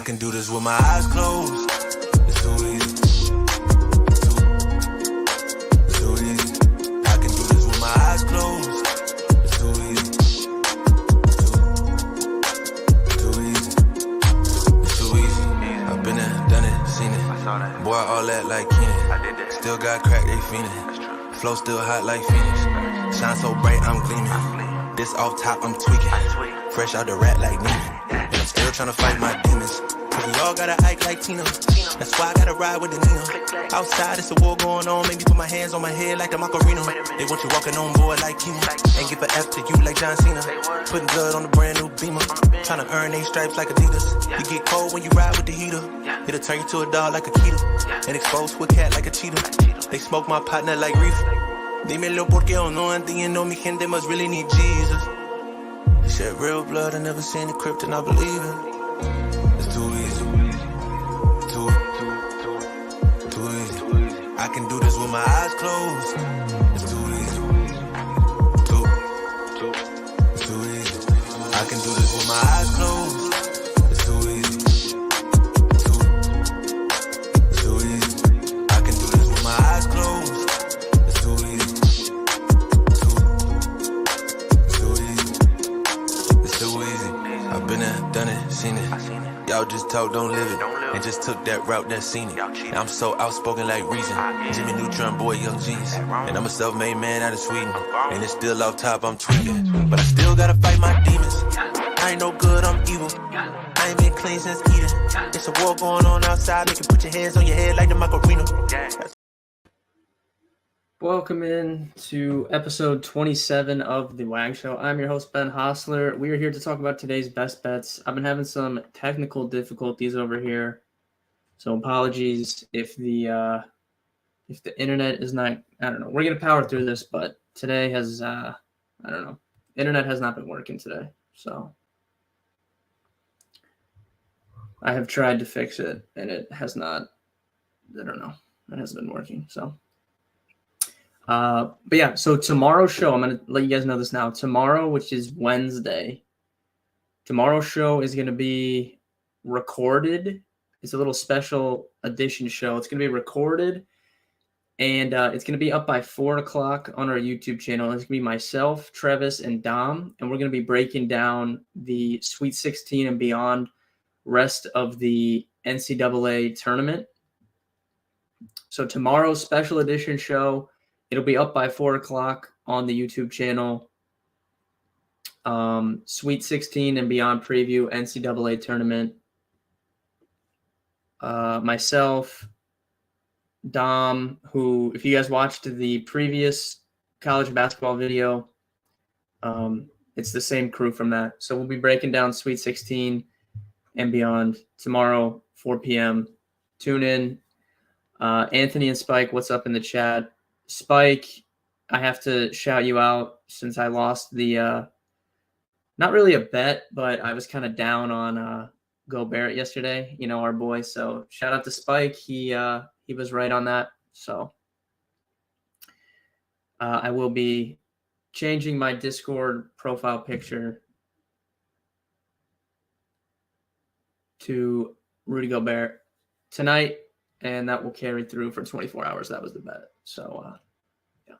can do this with my eyes closed. It's too easy. It's too easy. I can do this with my eyes closed. It's too easy. It's too easy. It's too easy. I've been there, done it, seen it. Boy, all that like Keenan. Still got crack, they fiendin'. Flow still hot like Phoenix. Shine so bright, I'm gleaming. This off top, I'm tweaking. Fresh out the rat like Nina. And I'm still tryna fight my demons. Cause we all gotta act like Tina. That's why I gotta ride with the Nina. Outside, it's a war going on. Make me put my hands on my head like the Macarena. They want you walking on board like Kima. Ain't give a F to you like John Cena. Putting blood on the brand new Beamer. Tryna earn they stripes like Adidas. You get cold when you ride with the heater. It'll turn you to a dog like a Keto. And expose to a cat like a cheetah. They smoke my partner like reefer. Dímelo porque yo no entiendo. Mi gente must really need Jesus. He shed real blood. I never seen the crypt and I believe it. It's too easy. Too easy. I can do this with my eyes closed. It's too easy. Too easy. I can do this with my eyes closed. It's too easy. Too easy. I can do this with my eyes closed. It's too easy. Too easy. It's too easy. I've been there, done it, seen it. Y'all just talk, don't live it. And just took that route, that's seen it. Now I'm so outspoken like Reason. Jimmy Neutron, boy, young G's. And I'm a self-made man out of Sweden. And it's still off top, I'm tweaking. But I still gotta fight my demons. I ain't no good, I'm evil. I ain't been clean since Eden. It's a war going on outside. Make you put your hands on your head like the Macarena. Welcome in to episode 27 of the WAG Show. I'm your host, Ben Hostler. We are here to talk about today's best bets. I've been having some technical difficulties over here, so apologies if the internet is not, I don't know. We're going to power through this, but today has, I don't know. Internet has not been working today, so I have tried to fix it, and it has not, I don't know. It hasn't been working, so. But yeah, so tomorrow's show, I'm going to let you guys know this now. Tomorrow, which is Wednesday, tomorrow's show is going to be recorded. It's a little special edition show. It's going to be recorded, and it's going to be up by 4 o'clock on our YouTube channel. It's going to be myself, Travis, and Dom, and we're going to be breaking down the Sweet 16 and beyond rest of the NCAA tournament. So tomorrow's special edition show, it'll be up by 4 o'clock on the YouTube channel. Sweet 16 and beyond preview, NCAA tournament. Myself, Dom, who, if you guys watched the previous college basketball video, it's the same crew from that. So we'll be breaking down Sweet 16 and beyond tomorrow, 4 p.m. Tune in. Anthony and Spike, what's up in the chat? Spike, I have to shout you out since I lost the not really a bet, but I was kind of down on Gobert yesterday, you know, our boy. So shout out to Spike. He was right on that. So I will be changing my Discord profile picture to Rudy Gobert tonight, and that will carry through for 24 hours. That was the bet. So, yeah.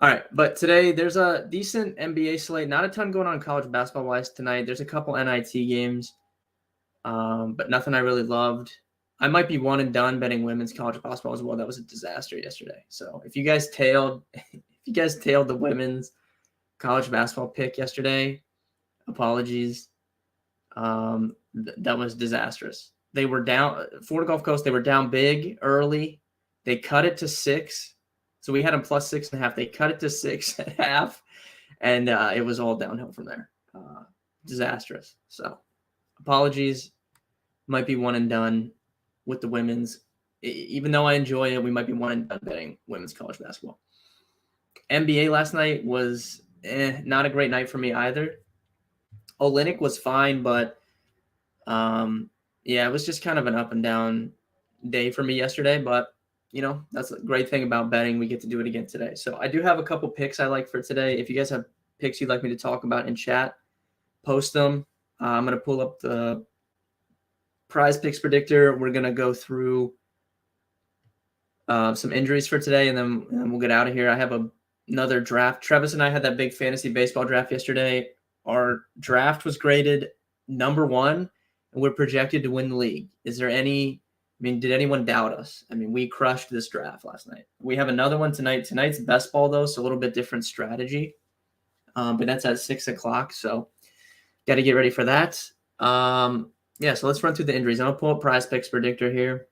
All right, but today there's a decent NBA slate. Not a ton going on college basketball-wise tonight. There's a couple NIT games, but nothing I really loved. I might be one and done betting women's college basketball as well. That was a disaster yesterday. So if you guys tailed the women's college basketball pick yesterday, apologies. That was disastrous. They were down, Florida Gulf Coast, they were down big early. They cut it to 6. So we had them plus 6.5. They cut it to 6.5. And it was all downhill from there. Disastrous. So apologies. Might be one and done with the women's. Even though I enjoy it, we might be one and done betting women's college basketball. NBA last night was not a great night for me either. Olynyk was fine, but yeah, it was just kind of an up and down day for me yesterday. But, you know, that's a great thing about betting. We get to do it again today. So I do have a couple picks I like for today. If you guys have picks you'd like me to talk about in chat, post them. I'm going to pull up the Prize Picks Predictor. We're going to go through some injuries for today, and then we'll get out of here. I have another draft. Travis and I had that big fantasy baseball draft yesterday. Our draft was graded number 1, and we're projected to win the league. Is there any – I mean, did anyone doubt us? I mean, we crushed this draft last night. We have another one tonight. Tonight's best ball, though, so a little bit different strategy. But that's at 6 o'clock, so got to get ready for that. Yeah, so let's run through the injuries. I'm going to pull up Prize Picks Predictor here.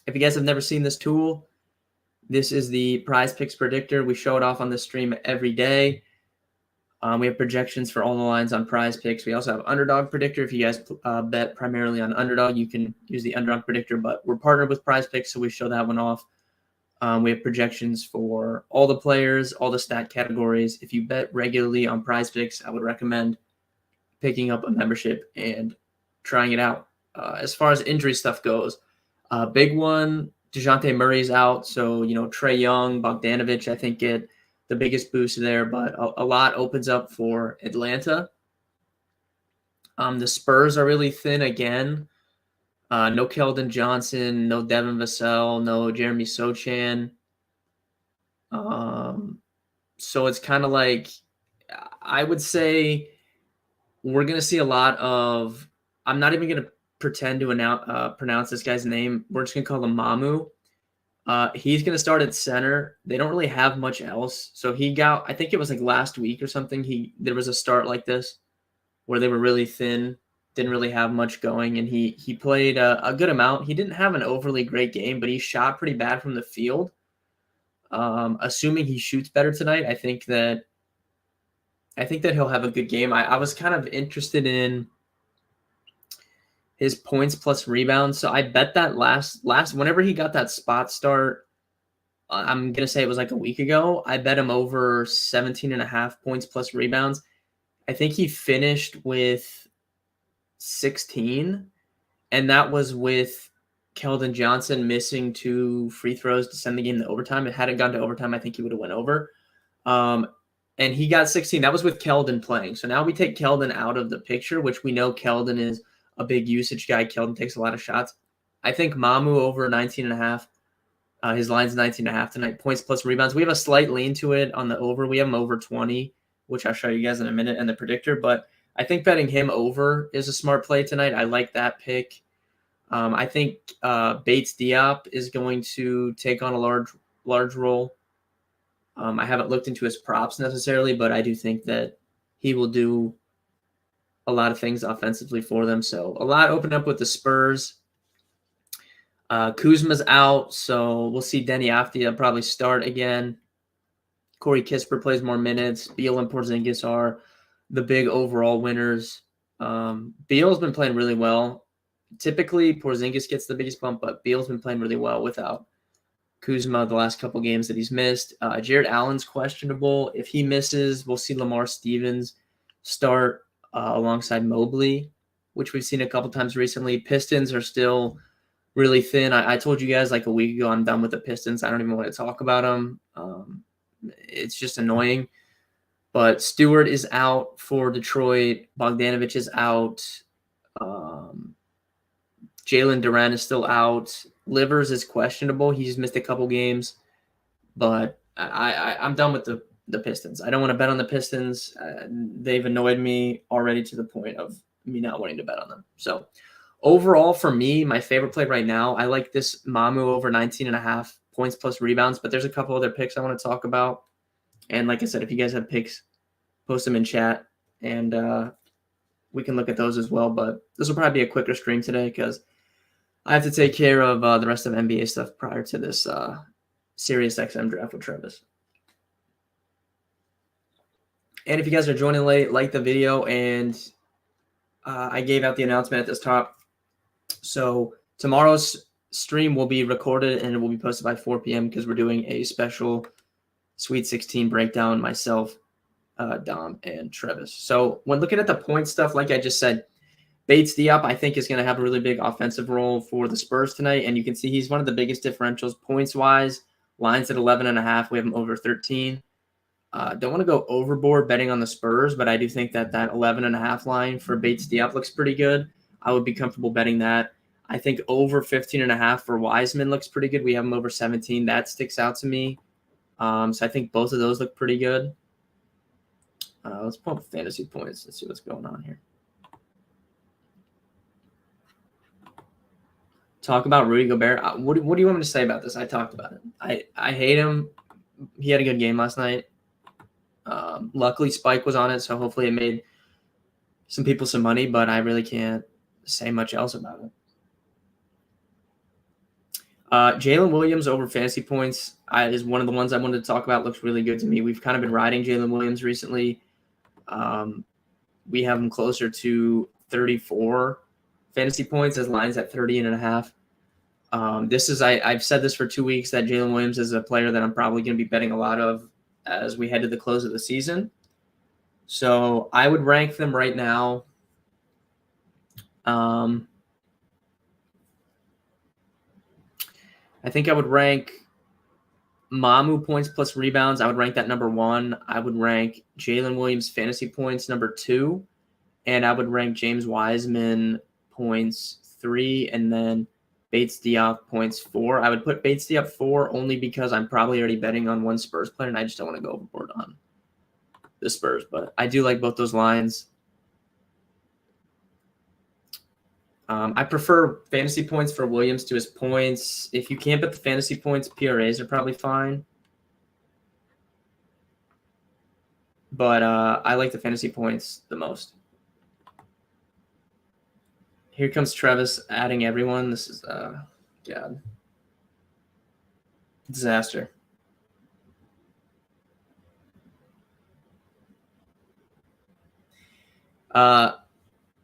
If you guys have never seen this tool, this is the Prize Picks Predictor. We show it off on the stream every day. We have projections for all the lines on Prize Picks. We also have Underdog Predictor. If you guys bet primarily on Underdog, you can use the Underdog Predictor, but we're partnered with Prize Picks, so we show that one off. We have projections for all the players, all the stat categories. If you bet regularly on Prize Picks, I would recommend picking up a membership and trying it out. As far as injury stuff goes, big one, DeJounte Murray's out. So, Trae Young, Bogdanovich, I think get the biggest boost there, but a lot opens up for Atlanta. The Spurs are really thin again. No Keldon Johnson, no Devin Vassell, no Jeremy Sochan. So it's kind of like, I would say we're going to see a lot of, I'm not even going to pretend to pronounce this guy's name. We're just going to call him Mamu. He's going to start at center. They don't really have much else. So he got, I think it was like last week or something, there was a start like this where they were really thin, didn't really have much going, and he played a good amount. He didn't have an overly great game, but he shot pretty bad from the field. Assuming he shoots better tonight, I think that he'll have a good game. I was kind of interested in his points plus rebounds. So I bet that last whenever he got that spot start, I'm going to say it was like a week ago, I bet him over 17.5 points plus rebounds. I think he finished with 16, and that was with Keldon Johnson missing 2 free throws to send the game to overtime. If it hadn't gone to overtime, I think he would have went over. And he got 16. That was with Keldon playing. So now we take Keldon out of the picture, which we know Keldon is a big usage guy. Keldon takes a lot of shots. I think Mamu over 19.5. His line's 19.5 tonight. Points plus rebounds. We have a slight lean to it on the over. We have him over 20, which I'll show you guys in a minute, and the predictor. But I think betting him over is a smart play tonight. I like that pick. I think Bates Diop is going to take on a large role. I haven't looked into his props necessarily, but I do think that he will do a lot of things offensively for them. So a lot opened up with the Spurs. Kuzma's out, so we'll see Denny Afdia probably start again. Corey Kispert plays more minutes. Beal and Porzingis are the big overall winners. Beal's been playing really well. Typically, Porzingis gets the biggest bump, but Beal's been playing really well without Kuzma the last couple games that he's missed. Jared Allen's questionable. If he misses, we'll see Lamar Stevens start alongside Mobley, which we've seen a couple times recently. Pistons are still really thin. I told you guys like a week ago I'm done with the Pistons. I don't even want to talk about them. It's just annoying. But Stewart is out for Detroit. Bogdanovich is out. Jalen Duren is still out. Livers is questionable. He's missed a couple games. But I'm done with the Pistons. I don't want to bet on the Pistons. They've annoyed me already to the point of me not wanting to bet on them. So overall, for me, my favorite play right now, I like this Mamu over 19.5 points plus rebounds, but there's a couple other picks I want to talk about. And like I said, if you guys have picks, post them in chat, and we can look at those as well. But this will probably be a quicker stream today because I have to take care of the rest of NBA stuff prior to this Sirius XM draft with Travis. And if you guys are joining late, like the video, and I gave out the announcement at this top. So tomorrow's stream will be recorded and it will be posted by 4 p.m. because we're doing a special Sweet 16 breakdown, myself, Dom, and Travis. So when looking at the point stuff, like I just said, Bates Diop, I think, is going to have a really big offensive role for the Spurs tonight. And you can see he's one of the biggest differentials points-wise. Lines at 11.5. We have him over 13. Don't want to go overboard betting on the Spurs, but I do think that 11.5 line for Bates Diop looks pretty good. I would be comfortable betting that. I think over 15.5 for Wiseman looks pretty good. We have him over 17. That sticks out to me. So I think both of those look pretty good. Let's pull up fantasy points. Let's see what's going on here. Talk about Rudy Gobert. What do you want me to say about this? I talked about it. I hate him. He had a good game last night. Luckily, Spike was on it, so hopefully it made some people some money, but I really can't say much else about it. Jalen Williams over fantasy points is one of the ones I wanted to talk about. Looks really good to me. We've kind of been riding Jalen Williams recently. We have him closer to 34 fantasy points as lines at 30.5. I've said this for 2 weeks that Jalen Williams is a player that I'm probably going to be betting a lot of as we head to the close of the season. So I would rank them right now. I think I would rank Mamu points plus rebounds. I would rank that number 1. I would rank Jalen Williams fantasy points number 2. And I would rank James Wiseman points 3. And then Bates Diop points 4. I would put Bates Diop 4 only because I'm probably already betting on one Spurs player, and I just don't want to go overboard on the Spurs. But I do like both those lines. I prefer fantasy points for Williams to his points. If you can't bet the fantasy points, PRAs are probably fine. But I like the fantasy points the most. Here comes Travis adding everyone. This is, God. Disaster.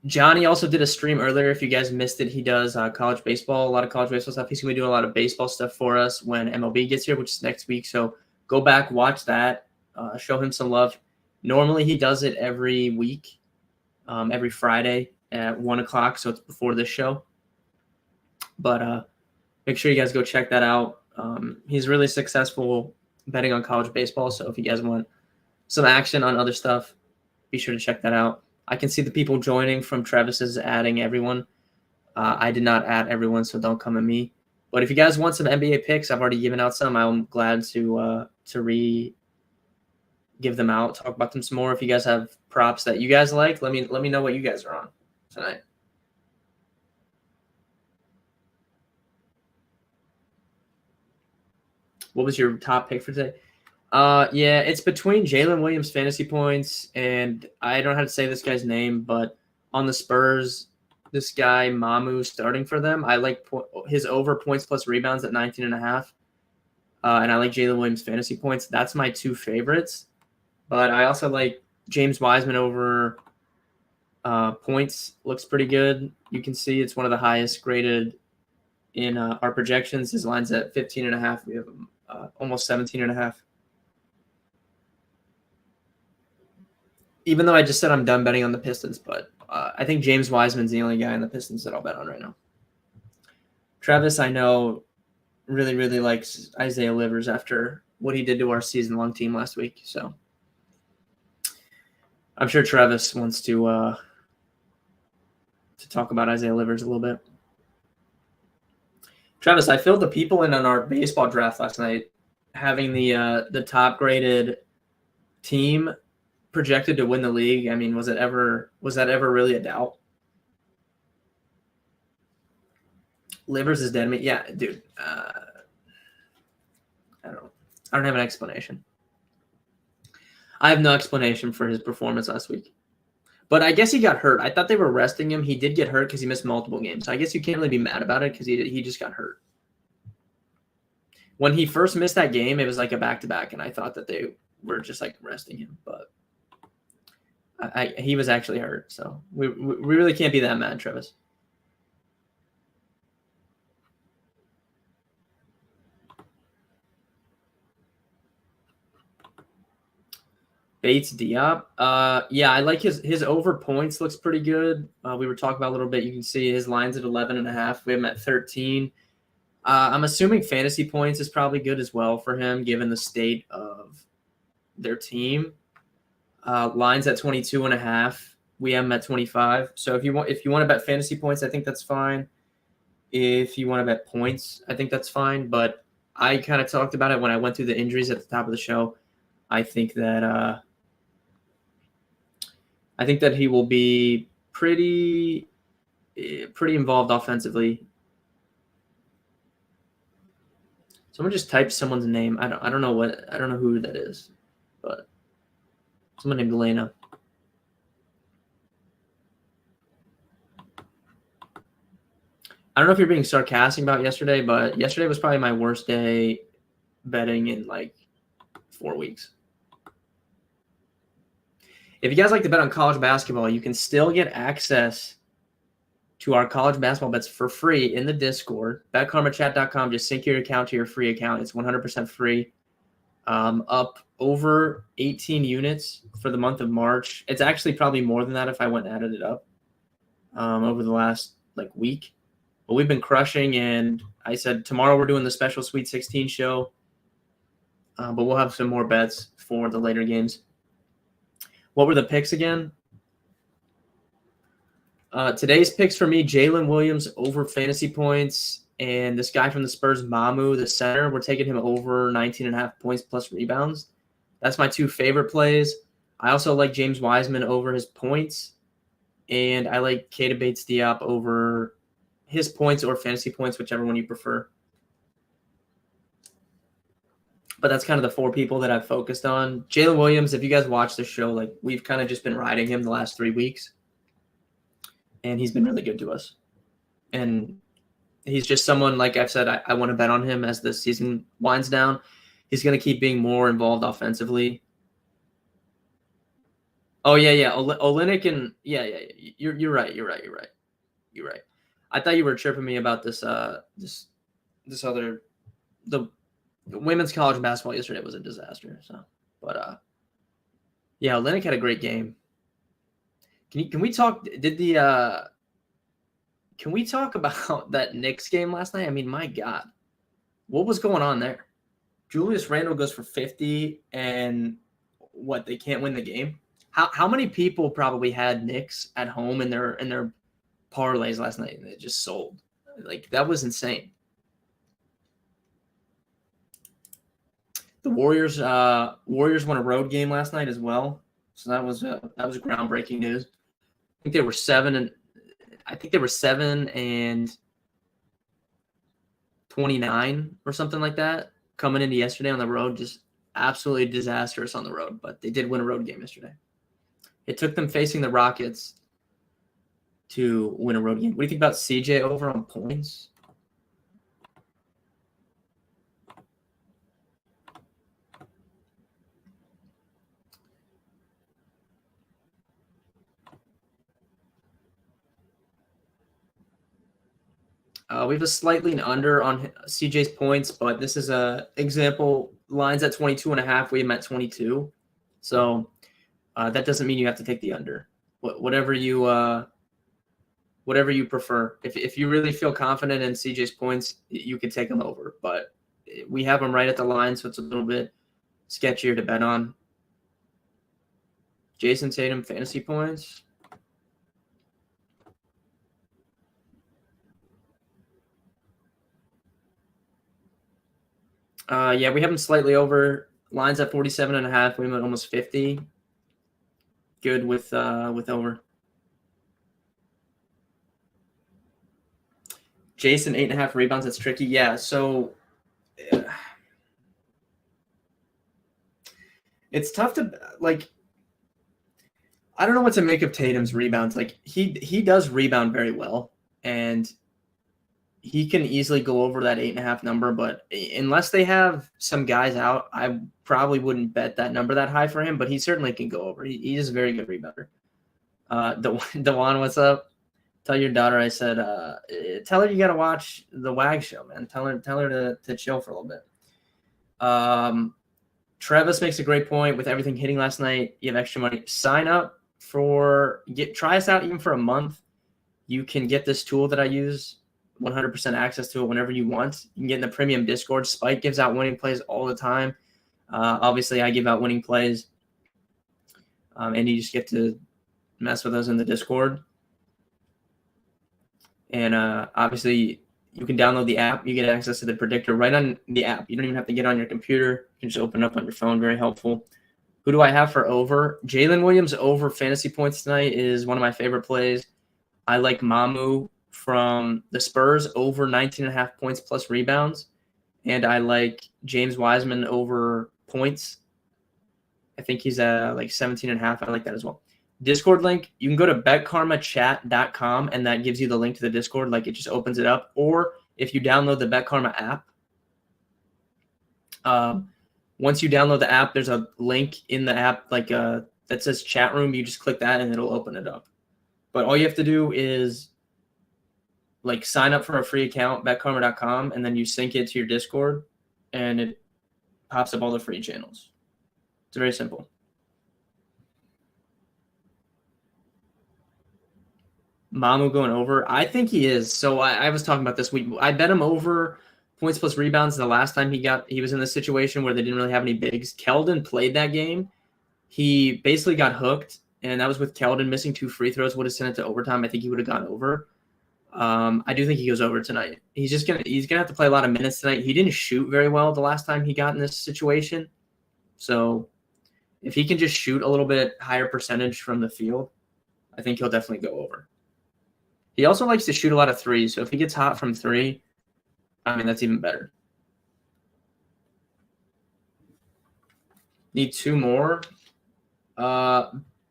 Johnny also did a stream earlier. If you guys missed it, he does college baseball, a lot of college baseball stuff. He's going to be doing a lot of baseball stuff for us when MLB gets here, which is next week. So go back, watch that, show him some love. Normally he does it every week, every Friday at 1 o'clock. So it's before this show. But make sure you guys go check that out. He's really successful betting on college baseball. So if you guys want some action on other stuff, be sure to check that out. I can see the people joining from Travis's adding everyone. I did not add everyone, so don't come at me. But if you guys want some NBA picks, I've already given out some. I'm glad to give them out, talk about them some more. If you guys have props that you guys like, let me know what you guys are on tonight. What was your top pick for today? Yeah, it's between Jalen Williams fantasy points and I don't know how to say this guy's name, but on the Spurs, this guy Mamu starting for them. I like his over points plus rebounds at 19.5. And I like Jalen Williams fantasy points. That's my 2 favorites. But I also like James Wiseman over points. Looks pretty good. You can see it's one of the highest graded in our projections. His line's at 15.5. We have almost 17.5. Even though I just said I'm done betting on the Pistons, but I think James Wiseman's the only guy in the Pistons that I'll bet on right now. Travis, I know, really, really likes Isaiah Livers after what he did to our season-long team last week. So I'm sure Travis wants to talk about Isaiah Livers a little bit. Travis, I filled the people in on our baseball draft last night, having the top-graded team projected to win the league. I mean, was that ever really a doubt? Livers is dead meat. Yeah, dude. I don't have an explanation. I have no explanation for his performance last week. But I guess he got hurt. I thought they were resting him. He did get hurt because he missed multiple games. So I guess you can't really be mad about it because he just got hurt. When he first missed that game, it was like a back-to-back, and I thought that they were just like resting him. But he was actually hurt, so we really can't be that mad, Travis. Bates Diop. Yeah, I like his over points looks pretty good. We were talking about a little bit. You can see his line's at 11.5. We have him at 13. I'm assuming fantasy points is probably good as well for him, given the state of their team. Line's at 22.5. We have him at 25. So if you want to bet fantasy points, I think that's fine. If you want to bet points, I think that's fine. But I kind of talked about it when I went through the injuries at the top of the show. I think that he will be pretty involved offensively. Someone just typed someone's name. I don't know who that is, but someone named Elena. I don't know if you're being sarcastic about yesterday, but yesterday was probably my worst day betting in like 4 weeks. If you guys like to bet on college basketball, you can still get access to our college basketball bets for free in the Discord. BetKarmaChat.com. Just sync your account to your free account. It's 100% free. Up over 18 units for the month of March. It's actually probably more than that if I went and added it up over the last week. But we've been crushing, and I said tomorrow we're doing the special Sweet 16 show. But we'll have some more bets for the later games. What were the picks again? Today's picks for me, Jalen Williams over fantasy points, and this guy from the Spurs, Mamu, the center, we're taking him over 19.5 points plus rebounds. That's my 2 favorite plays. I also like James Wiseman over his points, and I like Keita Bates-Diop over his points or fantasy points, whichever one you prefer. But that's kind of the 4 people that I've focused on. Jalen Williams, if you guys watch the show, we've kind of just been riding him the last 3 weeks. And he's been really good to us. And he's just someone, like I've said, I want to bet on him as the season winds down. He's going to keep being more involved offensively. Oh, yeah. Olynyk and – yeah. You're right. I thought you were tripping me about this this other – the women's college basketball yesterday was a disaster. So, but yeah, Olynyk had a great game. Can we talk? Can we talk about that Knicks game last night? I mean, my God, what was going on there? Julius Randle goes for 50, and what? They can't win the game. How many people probably had Knicks at home in their parlays last night and they just sold? That was insane. The Warriors won a road game last night as well, so that was groundbreaking news. I think they were 7 and 29 or something like that coming into yesterday on the road. Just absolutely disastrous on the road, but they did win a road game yesterday. It took them facing the Rockets to win a road game. What do you think about CJ over on points? We have a slightly under on CJ's points, but this is a example. Lines at 22.5. We have at 22. So that doesn't mean you have to take the under. Whatever you prefer. If you really feel confident in CJ's points, you can take them over. But we have them right at the line, so it's a little bit sketchier to bet on. Jason Tatum fantasy points. Yeah, we have them slightly over. Lines at 47.5. We have at almost 50. Good with over. Jason 8.5 rebounds. That's tricky. Yeah. So it's tough to I don't know what to make of Tatum's rebounds. He does rebound very well, and he can easily go over that 8.5 number, but unless they have some guys out, I probably wouldn't bet that number that high for him, but he certainly can go over. He is a very good rebounder. Dewan, what's up? Tell your daughter I said, tell her you got to watch the WAG show, man. Tell her to chill for a little bit. Travis makes a great point with everything hitting last night. You have extra money. Sign up try us out even for a month. You can get this tool that I use. 100% access to it whenever you want. You can get in the premium Discord. Spike gives out winning plays all the time. Obviously, I give out winning plays. And you just get to mess with us in the Discord. And obviously, you can download the app. You get access to the predictor right on the app. You don't even have to get on your computer. You can just open it up on your phone. Very helpful. Who do I have for over? Jalen Williams over fantasy points tonight is one of my favorite plays. I like Mamu from the Spurs over 19.5 points plus rebounds. And I like James Wiseman over points. I think he's like 17.5. I like that as well. Discord link, you can go to betkarmachat.com, and that gives you the link to the Discord. Like, it just opens it up. Or if you download the BetKarma app, once you download the app, there's a link in the app like that says chat room. You just click that and it'll open it up. But all you have to do is like sign up for a free account, betkarma.com, and then you sync it to your Discord, and it pops up all the free channels. It's very simple. Mamu going over. I think he is. So I was talking about this week. I bet him over points plus rebounds the last time he was in this situation where they didn't really have any bigs. Keldon played that game. He basically got hooked, and that was with Keldon missing 2 free throws. Would have sent it to overtime. I think he would have gone over. I do think he goes over tonight. He's gonna have to play a lot of minutes tonight. He didn't shoot very well the last time he got in this situation. So if he can just shoot a little bit higher percentage from the field, I think he'll definitely go over. He also likes to shoot a lot of threes, so if he gets hot from 3, I mean, that's even better. Need 2 more.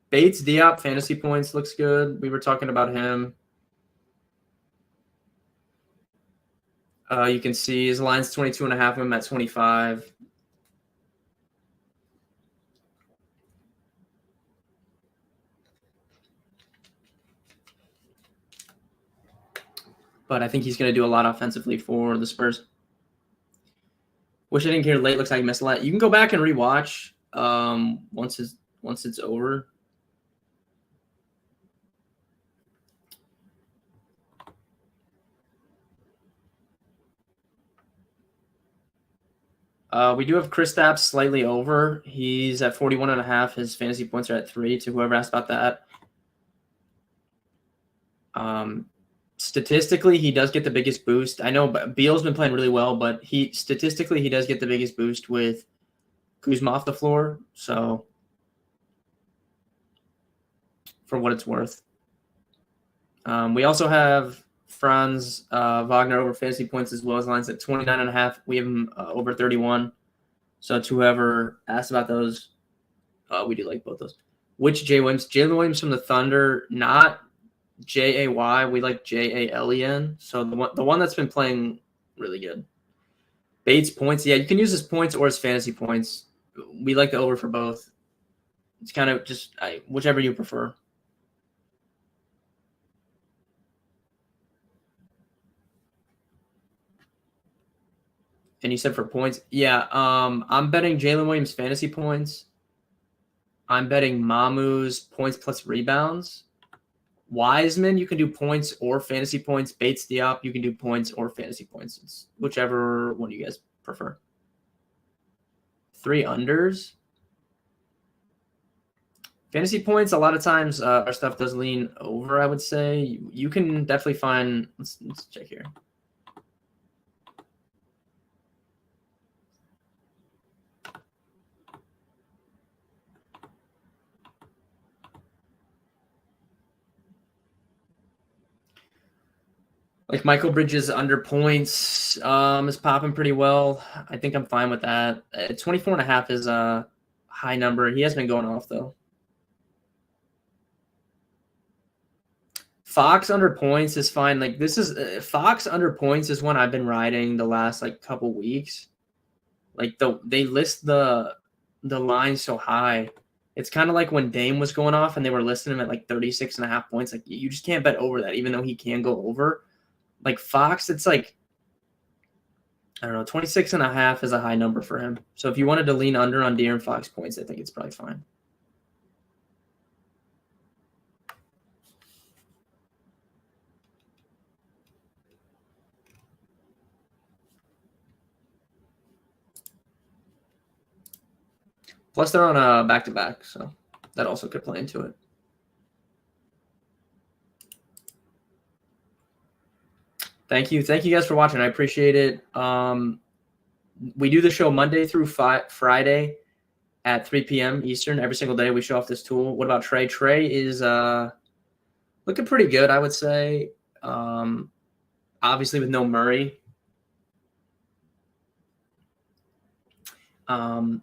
Bates Diop fantasy points looks good. We were talking about him. You can see his line's 22.5. Him at 25. But I think he's going to do a lot offensively for the Spurs. Wish I didn't get here late. Looks like I missed a lot. You can go back and rewatch once it's over. We do have Kristaps slightly over. He's at 41.5. His fantasy points are at 3. To whoever asked about that. Statistically, he does get the biggest boost. I know Beal's been playing really well, but statistically he does get the biggest boost with Kuzma off the floor. So, for what it's worth, we also have Franz Wagner over fantasy points as well as lines at 29.5. We have him over 31. So, to whoever asked about those, we do like both those. Which Jalen Williams from the Thunder, not Jay. We like Jalen. So the one that's been playing really good. Bates points. Yeah, you can use his points or his fantasy points. We like the over for both. It's kind of just whichever you prefer. And you said for points. Yeah, I'm betting Jalen Williams fantasy points. I'm betting Mamu's points plus rebounds. Wiseman, you can do points or fantasy points. Bates Diop, you can do points or fantasy points. It's whichever one you guys prefer. 3 unders. Fantasy points, a lot of times our stuff does lean over, I would say. You can definitely find – let's check here. Like Michael Bridges under points is popping pretty well. I think I'm fine with that. 24.5 is a high number. He has been going off, though. Fox under points is fine. Like this is Fox under points is one I've been riding the last like couple weeks. Like they list the line so high. It's kind of like when Dame was going off and they were listing him at like 36.5 points. Like you just can't bet over that, even though he can go over. Like Fox, it's like, I don't know, 26.5 is a high number for him. So if you wanted to lean under on De'Aaron Fox points, I think it's probably fine. Plus they're on a back-to-back, so that also could play into it. Thank you guys for watching. I appreciate it. We do the show Monday through Friday at 3 p.m. Eastern every single day. We show off this tool. What about Trey? Trey is looking pretty good, I would say. Obviously with no Murray. Yeah,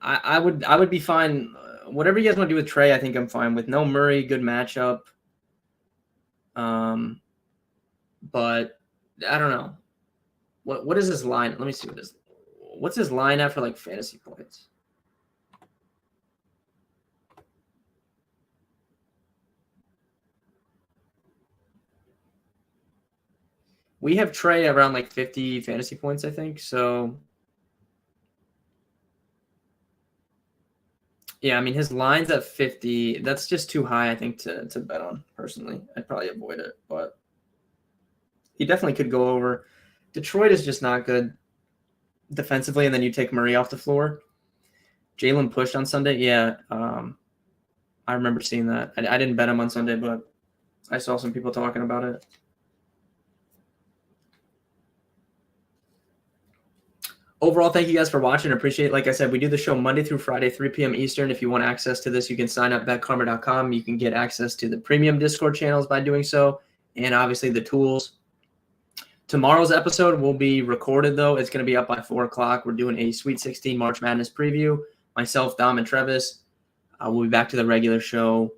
I would be fine. Whatever you guys want to do with Trey, I think I'm fine with. No Murray, good matchup. But I don't know. What is his line? Let me see what's his line at for like fantasy points. We have Trey around like 50 fantasy points, I think. So yeah, I mean his line's at 50. That's just too high, I think, to bet on personally. I'd probably avoid it, but he definitely could go over. Detroit is just not good defensively, and then you take Murray off the floor. Jalen pushed on Sunday. Yeah, I remember seeing that. I didn't bet him on Sunday, but I saw some people talking about it. Overall, thank you guys for watching. I appreciate it. Like I said, we do the show Monday through Friday, 3 p.m. Eastern. If you want access to this, you can sign up betkarma.com. You can get access to the premium Discord channels by doing so, and obviously the tools. Tomorrow's episode will be recorded, though. It's going to be up by 4 o'clock. We're doing a Sweet 16 March Madness preview. Myself, Dom, and Travis. We'll be back to the regular show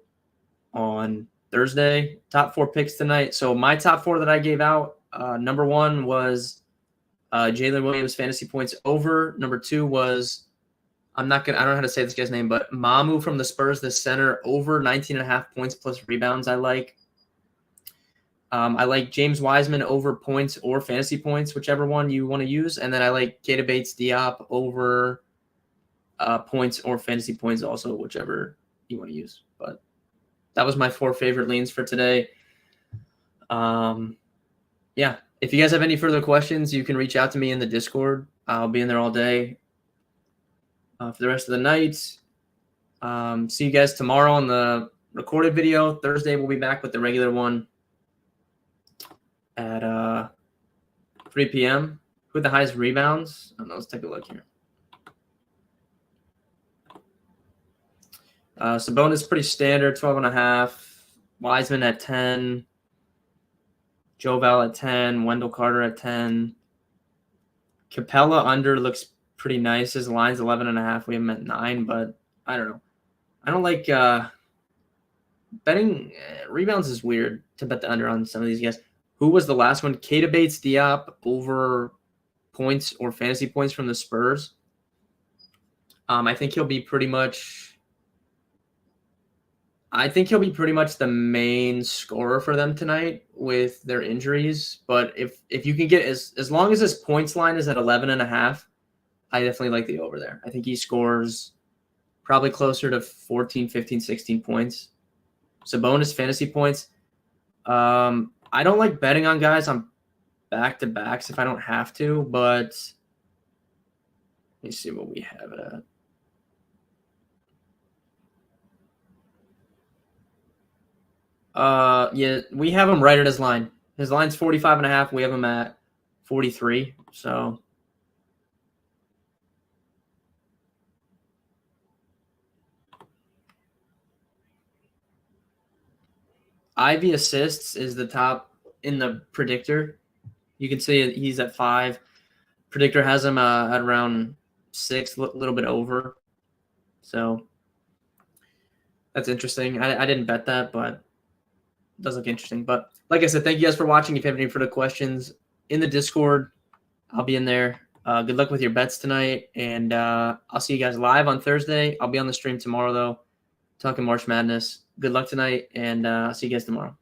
on Thursday. Top 4 picks tonight. So my top 4 that I gave out, number 1 was Jalen Williams fantasy points over. Number 2 was, I don't know how to say this guy's name, but Mamu from the Spurs, the center, over 19.5 points plus rebounds I like. I like James Wiseman over points or fantasy points, whichever one you want to use. And then I like Keita Bates-Diop over points or fantasy points also, whichever you want to use. But that was my 4 favorite leans for today. Yeah. If you guys have any further questions, you can reach out to me in the Discord. I'll be in there all day for the rest of the night. See you guys tomorrow on the recorded video. Thursday, we'll be back with the regular one at 3 p.m. Who had the highest rebounds? I don't know. Let's take a look here. Sabonis pretty standard, 12.5. Wiseman at 10. Joval at 10. Wendell Carter at 10. Capella under looks pretty nice. His line's 11.5. We have him at 9, but I don't know. I don't like betting rebounds is weird to bet the under on some of these guys. Who was the last one? Keita Bates-Diop over points or fantasy points from the Spurs. I think he'll be pretty much the main scorer for them tonight with their injuries. But if you can get as long as his points line is at 11.5, I definitely like the over there. I think he scores probably closer to 14, 15, 16 points. Sabonis fantasy points. I don't like betting on guys on back-to-backs if I don't have to, but let me see what we have it at. Yeah, we have him right at his line. His line's 45.5. We have him at 43. So Ivy assists is the top in the predictor. You can see he's at 5. Predictor has him at around 6, a little bit over. So that's interesting. I didn't bet that, but it does look interesting. But like I said, thank you guys for watching. If you have any further questions in the Discord, I'll be in there. Good luck with your bets tonight, and I'll see you guys live on Thursday. I'll be on the stream tomorrow, though, talking March Madness. Good luck tonight, and I'll see you guys tomorrow.